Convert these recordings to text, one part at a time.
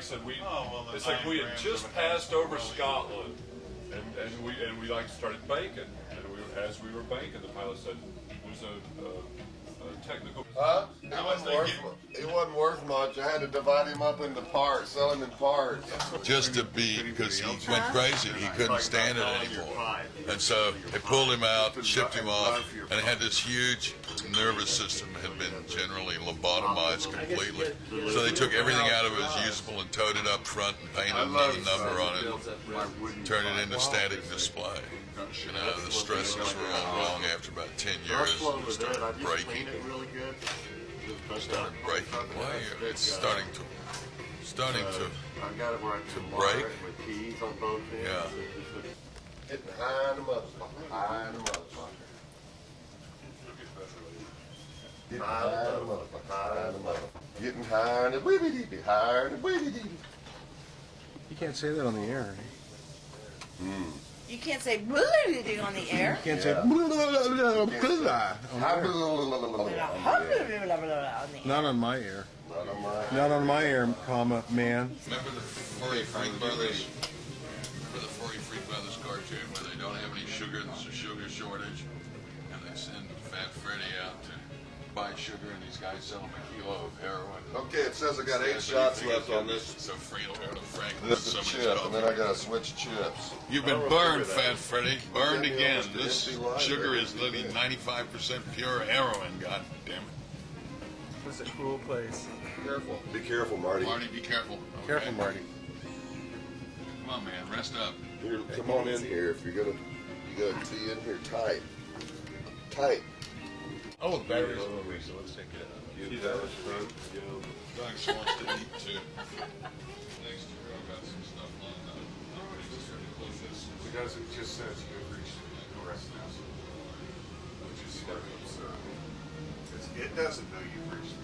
said, it's like we had just passed over Scotland, and we like started banking, and as we were banking, the pilot said, "There's a technical." It wasn't worth much. I had to divide him up into parts, sell him in parts. Just to be, because he went crazy. He couldn't stand it anymore. And so they pulled him out, shipped him off, and he had this huge nervous system had been generally lobotomized completely. So they took everything out of it as usable and towed it up front and painted another number on it, turned it into static display. You know, the stresses were all wrong after about 10 years. It started breaking. It's starting to break. Yeah. Getting high in the motherfucker. High in the motherfucker. Getting high in the motherfucker. High in the motherfucker. Getting high in the weedy-dee-dee. High in the weedy-dee-dee. You can't say that on the air. You can't say blah-blah-blah on the air. You can't say not on my air. Not on my air, comma, man. Remember the Furry Freak Brothers? Remember the Furry Freak Brothers cartoon where they don't have any sugar, there's a sugar shortage, and they send Fat Freddy out to buy sugar, and these guys sell him a kilo of heroin. Okay, it says I got 8 shots left on this. So free to Franklin. This is chip, and then I gotta switch chips. You've been burned, Fat Freddy. Burned again. This sugar is literally 95% pure heroin. God damn it. It's a cool place. Careful. Be careful, Marty. Marty, be careful. Okay. Careful, Marty. Come on, man. Rest up. Come on in here if you're gonna. You gotta be in here tight. Tight. Oh, the battery's low, so let's take it out. Doug wants to eat too. Next year, I've got some stuff lined up. It doesn't just says you've reached the rest now. It doesn't know you've reached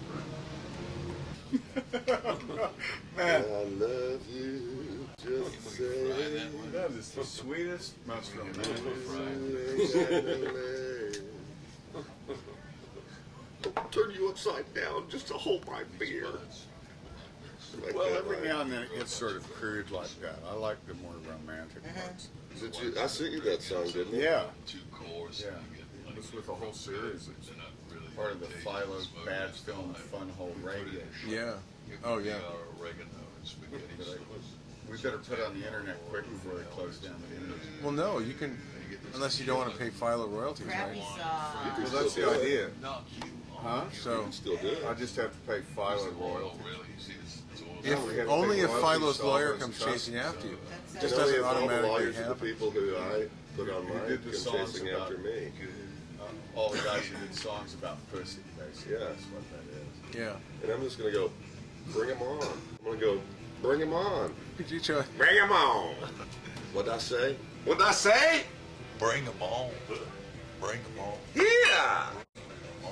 the Man. I love you. Just say that is the sweetest, most I'll turn you upside down just to hold my beer. Well, every now and then it gets sort of crude like that. I like the more romantic ones. I sent you that song, didn't I? Yeah. 2 cores. Yeah. It's with a whole series. It's part of the Philo's Bad Film Fun Hole Radio show. Yeah. Oh, yeah. Oregano and spaghetti. We better put it on the internet quick before they close down the internet. Well, no, you can, unless you don't want to pay Philo royalties, right? Well, that's the idea. Huh? So, Still do it. I just have to pay Philo royalties. only if Philo's lawyer comes chasing after you. Just doesn't automatically the happen. people who I put on mine did the come songs chasing about- after me. All the guys who did songs about pussy, basically. Yeah. That's what that is. Yeah. And I'm just gonna go, bring him on. I'm gonna go, bring him on. Could you try? Bring him on. What'd I say? What'd I say? Bring them on. Bring them on. Yeah.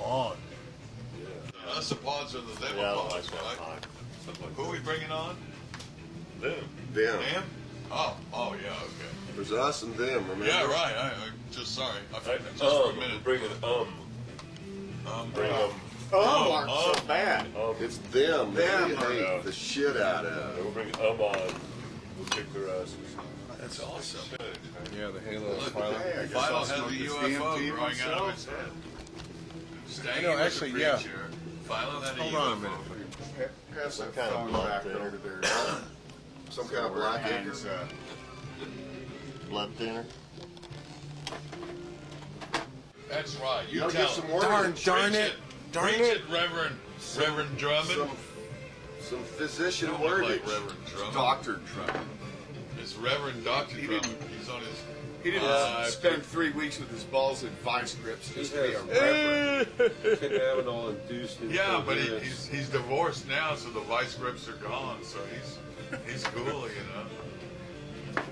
On. That's the pods of the devil pods, right? Who are we bringing on? Them. Them? Oh, yeah, okay. There's us and them, remember? Yeah, right. I'm just sorry. I forgot just for a minute. bringing Bring them. Aren't so bad. It's them that we Them. hate the shit out of. We'll bring on. We'll kick their asses. That's awesome. Yeah, the Halo Look, Philo. Philo has the UFO growing out of his head. Staying No, with the actually, yeah. creature, Philo had a Hold UFO. on a minute. Pass Some that kind of phone blood back thinner. over there. Some kind of black ink. Hands, Blood thinner. That's right. You Gotta tell get some him. word. Darn it. Darn Preach it. it, Reverend Drummond. Some physician Don't look wordage. like Reverend Drummond. Dr. Trump. It's Reverend Dr. Drummond. He's on his. He didn't spend 3 weeks with his balls in vice grips just to be a reverend. Can have it all induced. Yeah, but he's divorced now, so the vice grips are gone. So he's cool, you know.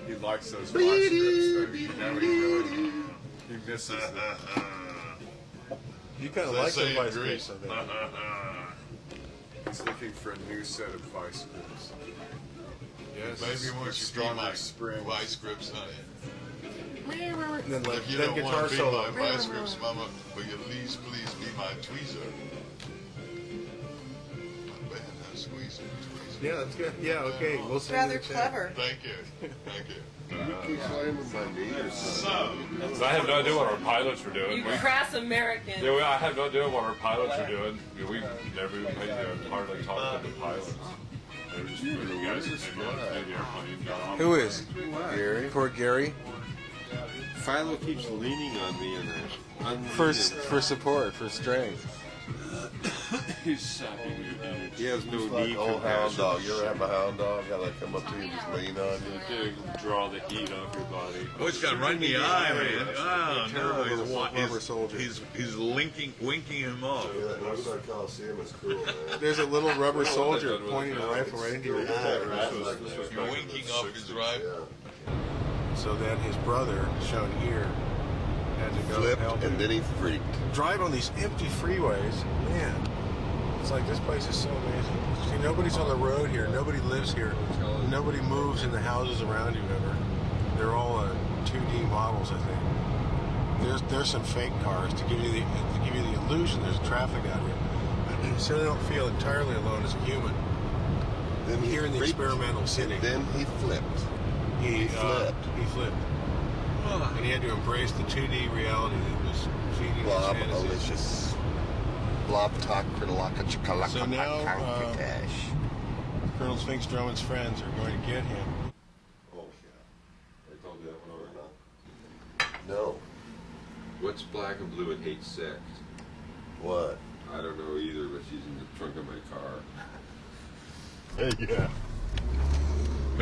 He likes those vice grips, though. You know, he misses it. You kind of They like say the vice agree. grips, I think. He's looking for a new set of vice grips. Yes. Maybe once you be Stronger my spring. vice grips, honey. And then, If you then don't guitar want to be solo. my vice grips, mama, will you please be my tweezer? squeeze it. Yeah, that's good. Yeah, okay. We'll send Rather you a check. clever. Thank you. Thank you. You keep slamming my knee or something. So I have no idea what our pilots were doing. You crass American. Yeah, I have no idea what our pilots are doing. We never even paid hardly talked to the pilots. They were just the guys that maybe had the airplane got off. Who is? Gary. Poor Gary. Philo keeps leaning on me and For support, for strength. He's sapping your energy. he has no Like need old for hound passion. dog. You ever have a hound dog? How they come up to you and just lean on you? To draw the heat off your body. Oh, he's got right in the eye, man. Oh, Terrible little rubber soldier. He's winking him off. Yeah, that Northside Coliseum is cool, man. There's a little rubber soldier pointing a rifle right into your eye. You're winking off his rifle. So then his brother, shown here, had to go Flipped help and him then he freaked. drive on these empty freeways. Man, it's like this place is so amazing. See, nobody's on the road here. Nobody lives here. Nobody moves in the houses around you ever. They're all 2D models, I think. There's some fake cars to give you the illusion there's traffic out here, so they don't feel entirely alone as a human. Then he Here in the freaked, experimental city, and then he flipped. he flipped. And he had to embrace the 2D reality that was feeding his Blob, fantasies. delicious. Blob talk, critalaka, chikalaka, So now, cash. Colonel Sphinx Drummond's friends are going to get him. Oh, yeah. I told you that one already. No. What's black and blue and hate sex? What? I don't know either, but she's in the trunk of my car. Yeah.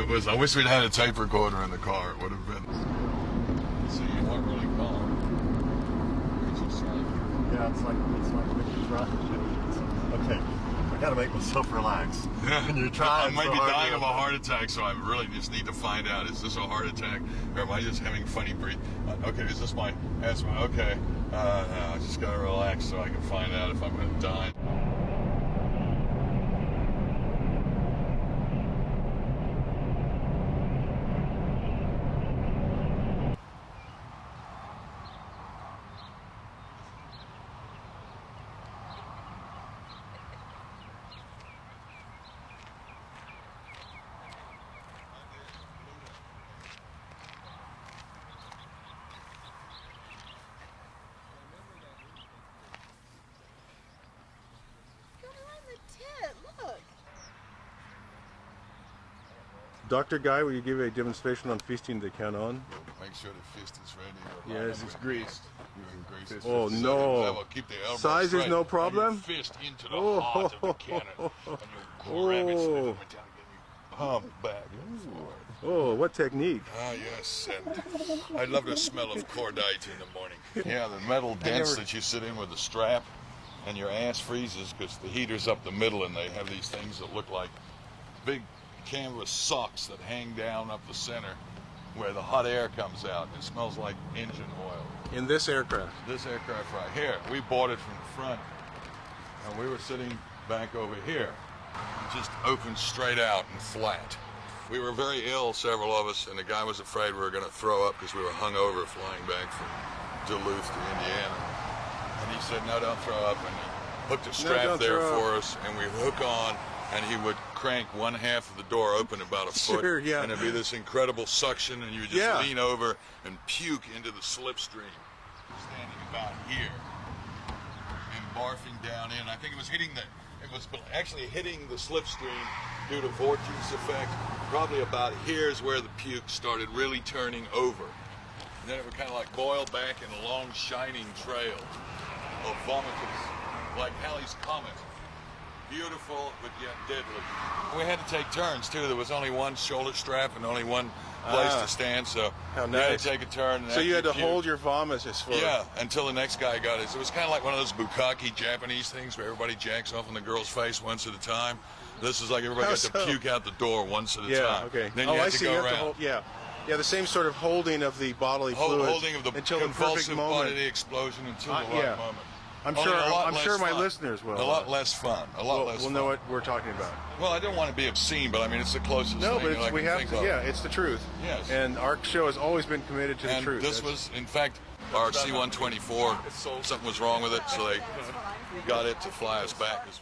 It was. I wish we'd had a tape recorder in the car. It would have been. So you weren't really calm. Yeah, it's like Victor's right. Okay, I gotta make myself relax. Yeah. And you're trying I might so be hard dying to- of a heart attack, so I really just need to find out: is this a heart attack, or am I just having funny breathing? Okay, is this my asthma? Okay, no, I just gotta relax so I can find out if I'm gonna die. Go on the tit. Look. Dr. Guy, will you give a demonstration on feasting the count on? Make sure the fist is ready. Yes, it's greased. You can grease it. Oh, Second no. level, keep the elbow Size is straight, no and problem? your fist into the Oh. heart of the cannon, and you grab it, Oh. and down, and you pump back and forth. Oh, what technique? Ah, yes, and I love the smell of cordite in the morning. Yeah, the metal dents that you sit in with the strap, and your ass freezes because the heater's up the middle, and they have these things that look like big canvas socks that hang down up the center where the hot air comes out. It smells like engine oil. In this aircraft. This aircraft right here, we bought it from the front, and we were sitting back over here, just open straight out and flat. We were very ill, several of us, and the guy was afraid we were going to throw up because we were hungover flying back from Duluth to Indiana. And he said, no, don't throw up. And he hooked a strap don't there throw for us, and we hook on, and he would crank one half of the door open about a foot, Sure, yeah. and it'd be this incredible suction, and you would just Yeah. lean over and puke into the slipstream, standing about here and barfing down in. I think it was actually hitting the slipstream due to vortex effect. Probably about here's where the puke started really turning over. And then it would kind of like boil back in a long shining trail of vomitus, like Halley's Comet. Beautiful, but yet deadly. We had to take turns too. There was only one shoulder strap and only one place to stand, so How you had nice. to take a turn. And So you had to after puke- hold your vomits for Yeah, until the next guy got it. So it was kind of like one of those bukkake Japanese things where everybody jacks off on the girl's face once at a time. This is like everybody How got so? to puke out the door once at a Yeah, time. okay. Then Oh, you had I to see. go You have around. to hold, yeah. Yeah, the same sort of holding of the bodily fluids Holding of the until the perfect convulsive part moment. of the explosion until the right yeah. moment. I'm Only sure. a lot I'm less sure my fun. listeners will. A lot less fun. A lot less We'll fun. know what we're talking about. Well, I don't want to be obscene, but I mean, it's the closest No, thing but that I it's, we can have think to. of. Yeah, it's the truth. Yes. And our show has always been committed to the And truth. this was, in fact, our C-124. Something was wrong with it, so they got it to fly us back as